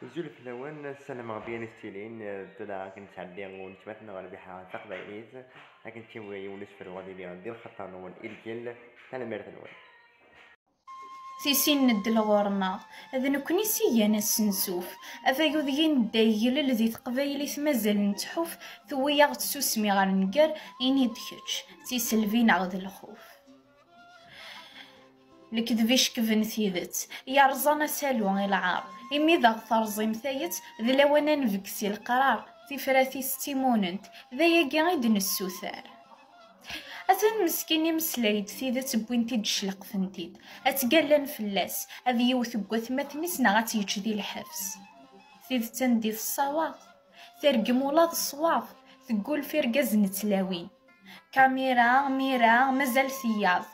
زول في الأول السلام غبيان ستيلين تدا كنتعدي ونتمثل على بحال تقبايليت لكن تيوي يونس في الغادي ديال ندير خطر نول إركيل تاع الميرت نول. سين الدلغورنا هذا نكوني سيانا السنسوف افايو ذيين دايل الذي تقبايلي مازال نتحوف ثويا غتسوسمي غير نقر إني دكتش سلفين عغد الخوف الكذبيش كفن ثيدت يا رزانا سالو غي العار إمي ذا غثرزي مثايت ذا لوانا نفكسي القرار تفراثي ستيموننت ذا ياقي غيد نسوثار أثن مسكيني مسلايد ثيدت بوينتي دشلق فنتيد أتقلن فلاس أذي يوث بوثمات نسنا غاتيج ذي الحفس ثيدت تندي الصواف ترقم ولاد الصواف تقول في رقاز نتلاوين كاميرا ميرا مازال ثياض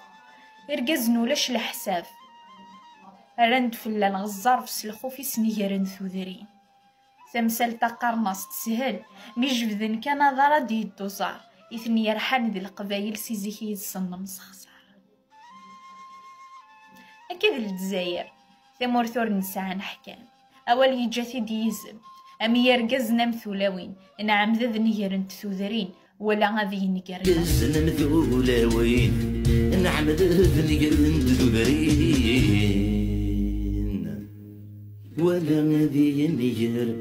رقاز نولاش الحساب رند فلان غزار في سلخوفي سنيرن ثوذرين تمثال تقرناس تسهل ميجبذن كان ضرا دي الدوزار إثني يرحان ذي القبايل سيزيكي يتصنم مسخسر أكيد الجزائر ثمورثور نسعى نحكام أول يجاثي ديزم أمي يرقزنا مثولاوين نعم ذا ذنيرن تثوذرين ولا غادي نقرن قزنا مثولاوين نعم ذا ذنيرن تثوذرين ولا غادي نقرن